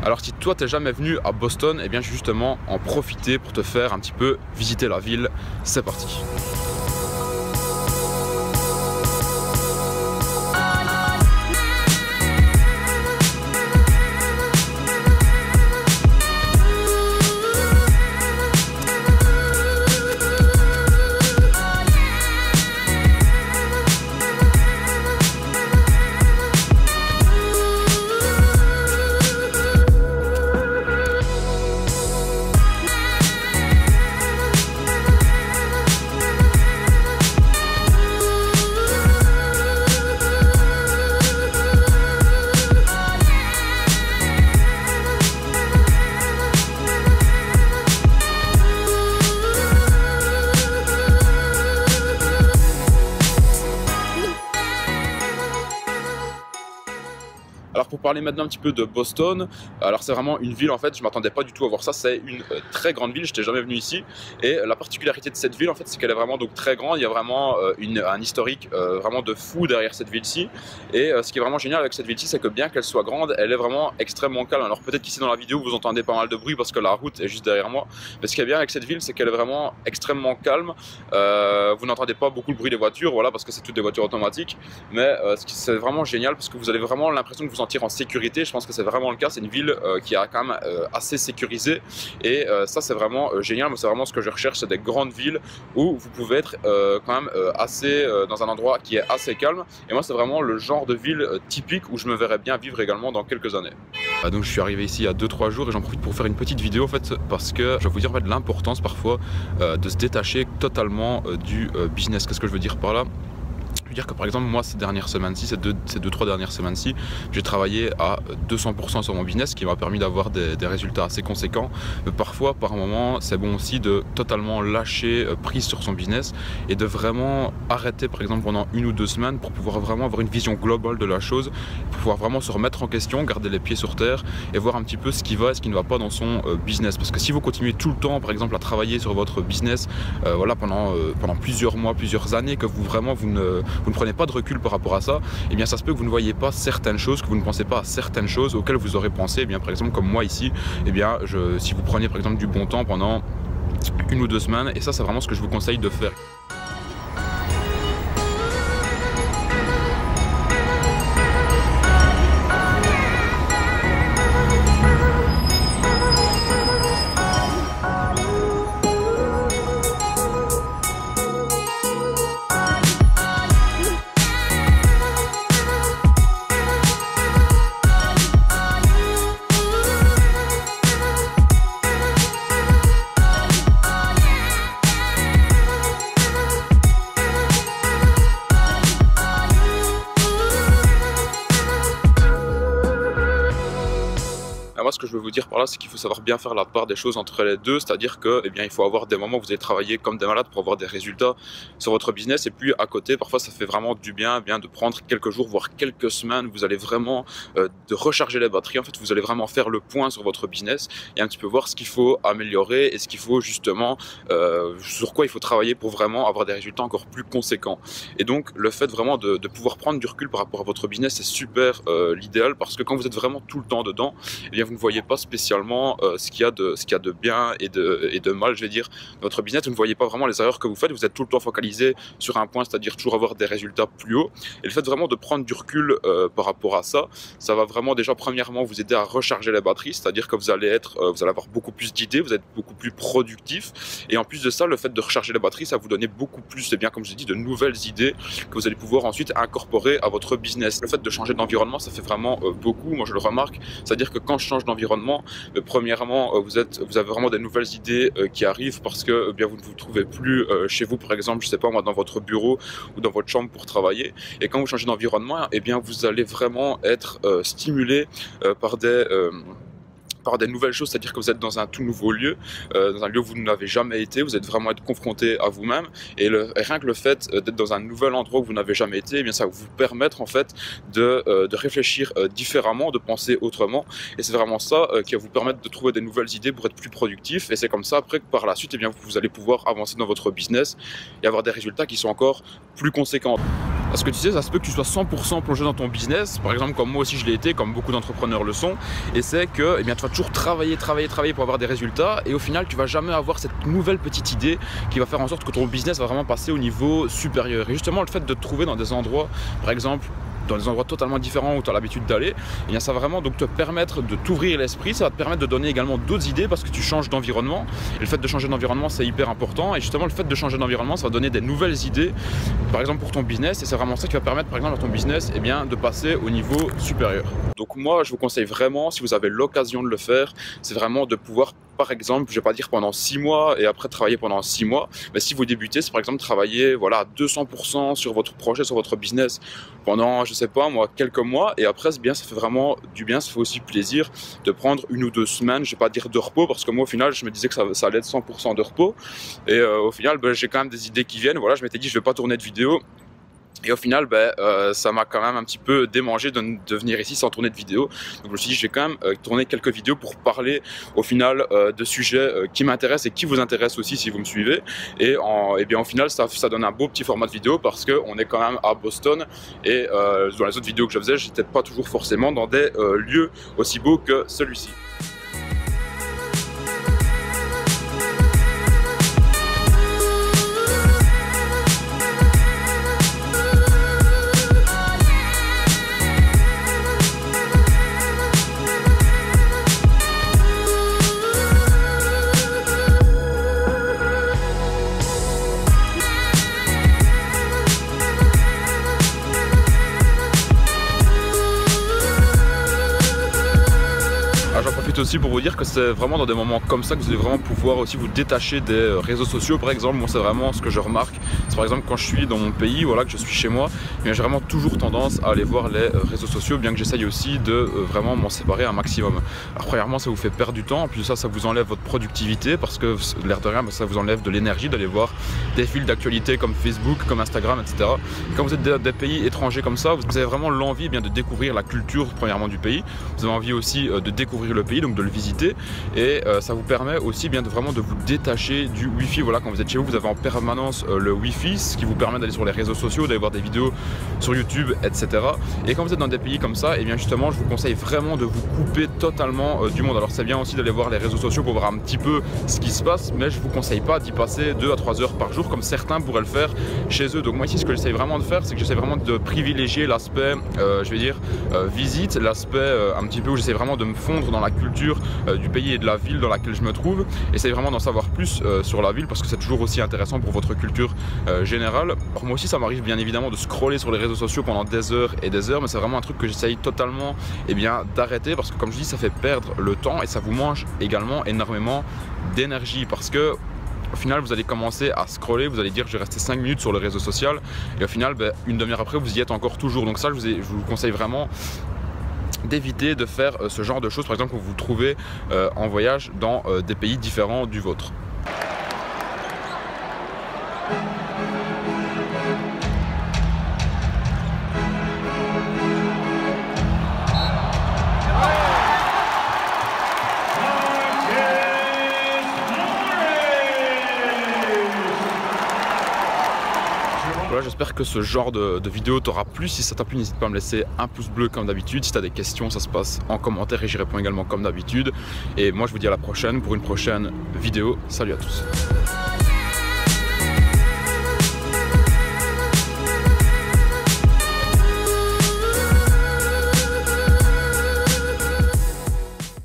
Alors si toi t'es jamais venu à Boston, eh bien justement en profiter pour te faire un petit peu visiter la ville. C'est parti. Alors pour parler maintenant un petit peu de Boston, alors c'est vraiment une ville en fait, je m'attendais pas du tout à voir ça, c'est une très grande ville, je n'étais jamais venu ici et la particularité de cette ville en fait c'est qu'elle est vraiment donc très grande, il y a vraiment un historique vraiment de fou derrière cette ville-ci et ce qui est vraiment génial avec cette ville-ci c'est que bien qu'elle soit grande, elle est vraiment extrêmement calme. Alors peut-être qu'ici dans la vidéo vous entendez pas mal de bruit parce que la route est juste derrière moi, mais ce qui est bien avec cette ville c'est qu'elle est vraiment extrêmement calme, vous n'entendez pas beaucoup le bruit des voitures, voilà, parce que c'est toutes des voitures automatiques, mais c'est vraiment génial parce que vous avez vraiment l'impression que vous sentir en sécurité. Je pense que c'est vraiment le cas, c'est une ville qui est quand même assez sécurisée et ça c'est vraiment génial. C'est vraiment ce que je recherche, c'est des grandes villes où vous pouvez être quand même assez dans un endroit qui est assez calme et moi c'est vraiment le genre de ville typique où je me verrais bien vivre également dans quelques années. Donc je suis arrivé ici il y a 2-3 jours et j'en profite pour faire une petite vidéo en fait parce que je vais vous dire en fait l'importance parfois de se détacher totalement du business. Qu'est-ce que je veux dire par là? Je veux dire que par exemple moi ces dernières semaines-ci, ces 2-3 dernières semaines-ci, j'ai travaillé à 200% sur mon business, ce qui m'a permis d'avoir des résultats assez conséquents. Mais parfois par moment c'est bon aussi de totalement lâcher prise sur son business et de vraiment arrêter par exemple pendant 1 ou 2 semaines pour pouvoir vraiment avoir une vision globale de la chose, pour pouvoir vraiment se remettre en question, garder les pieds sur terre et voir un petit peu ce qui va et ce qui ne va pas dans son business. Parce que si vous continuez tout le temps par exemple à travailler sur votre business voilà, pendant plusieurs mois, plusieurs années, que vous ne prenez pas de recul par rapport à ça, et bien ça se peut que vous ne voyez pas certaines choses, que vous ne pensez pas à certaines choses auxquelles vous aurez pensé. Et bien par exemple comme moi ici, et bien si vous preniez par exemple du bon temps pendant 1 ou 2 semaines, et ça c'est vraiment ce que je vous conseille de faire. Moi, ce que je veux vous dire par là, c'est qu'il faut savoir bien faire la part des choses entre les deux, c'est-à-dire que, eh bien, il faut avoir des moments où vous allez travailler comme des malades pour avoir des résultats sur votre business, et puis à côté, parfois, ça fait vraiment du bien, de prendre quelques jours, voire quelques semaines, où vous allez vraiment de recharger les batteries. En fait, vous allez vraiment faire le point sur votre business et un petit peu voir ce qu'il faut améliorer et ce qu'il faut justement, sur quoi il faut travailler pour vraiment avoir des résultats encore plus conséquents. Et donc, le fait vraiment de pouvoir prendre du recul par rapport à votre business, c'est super l'idéal, parce que quand vous êtes vraiment tout le temps dedans, eh bien, vous ne voyez pas spécialement ce qu'il y a de bien et de mal, je vais dire, dans votre business. Vous ne voyez pas vraiment les erreurs que vous faites, vous êtes tout le temps focalisé sur un point, c'est-à-dire toujours avoir des résultats plus hauts. Et le fait vraiment de prendre du recul par rapport à ça, ça va vraiment déjà premièrement vous aider à recharger les batteries, c'est-à-dire que vous allez avoir beaucoup plus d'idées, vous êtes beaucoup plus productif, et en plus de ça, le fait de recharger les batteries, ça va vous donner beaucoup plus, bien comme je l'ai dit, de nouvelles idées que vous allez pouvoir ensuite incorporer à votre business. Le fait de changer d'environnement, ça fait vraiment beaucoup, moi je le remarque, c'est-à-dire que quand je change d'environnement, premièrement vous avez vraiment des nouvelles idées qui arrivent, parce que bien vous ne vous trouvez plus chez vous, par exemple, je sais pas moi, dans votre bureau ou dans votre chambre pour travailler, et quand vous changez d'environnement, eh bien vous allez vraiment être stimulé par des nouvelles choses, c'est-à-dire que vous êtes dans un tout nouveau lieu, dans un lieu où vous n'avez jamais été, vous êtes vraiment confronté à vous-même, et rien que le fait d'être dans un nouvel endroit où vous n'avez jamais été, eh bien ça va vous permettre en fait de réfléchir différemment, de penser autrement, et c'est vraiment ça qui va vous permettre de trouver des nouvelles idées pour être plus productif, et c'est comme ça après que par la suite, eh bien, vous allez pouvoir avancer dans votre business et avoir des résultats qui sont encore plus conséquents. Parce que tu sais, ça se peut que tu sois 100% plongé dans ton business, par exemple comme moi aussi je l'ai été, comme beaucoup d'entrepreneurs le sont, et c'est que eh bien, tu vas toujours travailler pour avoir des résultats, et au final tu vas jamais avoir cette nouvelle petite idée qui va faire en sorte que ton business va vraiment passer au niveau supérieur. Et justement le fait de te trouver dans des endroits, par exemple dans des endroits totalement différents où tu as l'habitude d'aller, et bien ça va vraiment donc te permettre de t'ouvrir l'esprit, ça va te permettre de donner également d'autres idées parce que tu changes d'environnement, et le fait de changer d'environnement c'est hyper important, et justement le fait de changer d'environnement ça va donner des nouvelles idées par exemple pour ton business, et c'est vraiment ça qui va permettre par exemple à ton business eh bien, de passer au niveau supérieur. Donc moi je vous conseille vraiment, si vous avez l'occasion de le faire, c'est vraiment de pouvoir par exemple, je vais pas dire pendant 6 mois et après travailler pendant 6 mois, mais si vous débutez, c'est par exemple travailler voilà, à 200% sur votre projet, sur votre business pendant, je sais pas moi, quelques mois, et après c'est bien, ça fait vraiment du bien, ça fait aussi plaisir de prendre 1 ou 2 semaines, je vais pas dire de repos, parce que moi au final je me disais que ça allait être 100% de repos, et au final ben, j'ai quand même des idées qui viennent, voilà, je m'étais dit je vais pas tourner de vidéo. Et au final, ça m'a quand même un petit peu démangé de venir ici sans tourner de vidéo. Donc je me suis dit, je vais quand même tourner quelques vidéos pour parler au final de sujets qui m'intéressent et qui vous intéressent aussi si vous me suivez. Et bien au final, ça donne un beau petit format de vidéo parce qu'on est quand même à Boston. Et dans les autres vidéos que je faisais, j'étais pas toujours forcément dans des lieux aussi beaux que celui-ci. J'en profite aussi pour vous dire que c'est vraiment dans des moments comme ça que vous allez vraiment pouvoir aussi vous détacher des réseaux sociaux. Par exemple, moi c'est vraiment ce que je remarque, c'est par exemple quand je suis dans mon pays, voilà, que je suis chez moi, j'ai vraiment toujours tendance à aller voir les réseaux sociaux, bien que j'essaye aussi de vraiment m'en séparer un maximum. Alors premièrement, ça vous fait perdre du temps, puis ça vous enlève votre productivité, parce que l'air de rien, ça vous enlève de l'énergie d'aller voir des fils d'actualité comme Facebook, comme Instagram, etc. Quand vous êtes des pays étrangers comme ça, vous avez vraiment l'envie de découvrir la culture premièrement du pays, vous avez envie aussi de découvrir le pays, donc de le visiter, et ça vous permet aussi bien de vraiment de vous détacher du wifi. Voilà, quand vous êtes chez vous, vous avez en permanence le wifi, ce qui vous permet d'aller sur les réseaux sociaux, d'aller voir des vidéos sur YouTube, etc. Et quand vous êtes dans des pays comme ça, et bien justement je vous conseille vraiment de vous couper totalement du monde. Alors c'est bien aussi d'aller voir les réseaux sociaux pour voir un petit peu ce qui se passe, mais je vous conseille pas d'y passer 2 à 3 heures par jour comme certains pourraient le faire chez eux. Donc moi ici ce que j'essaie vraiment de faire, c'est que j'essaie vraiment de privilégier l'aspect je vais dire visite, l'aspect un petit peu où j'essaie vraiment de me fondre dans la culture du pays et de la ville dans laquelle je me trouve. Essayez vraiment d'en savoir plus sur la ville parce que c'est toujours aussi intéressant pour votre culture générale. Alors moi aussi ça m'arrive bien évidemment de scroller sur les réseaux sociaux pendant des heures et des heures, mais c'est vraiment un truc que j'essaye totalement d'arrêter parce que comme je dis ça fait perdre le temps et ça vous mange également énormément d'énergie parce que au final vous allez commencer à scroller, vous allez dire je vais rester 5 minutes sur le réseau social et au final une demi-heure après vous y êtes encore toujours. Donc ça je vous conseille vraiment d'éviter de faire ce genre de choses, par exemple quand vous vous trouvez en voyage dans des pays différents du vôtre. Voilà, j'espère que ce genre de vidéo t'aura plu. Si ça t'a plu, n'hésite pas à me laisser un pouce bleu comme d'habitude. Si tu as des questions, ça se passe en commentaire et j'y réponds également comme d'habitude. Et moi, je vous dis à la prochaine pour une prochaine vidéo. Salut à tous.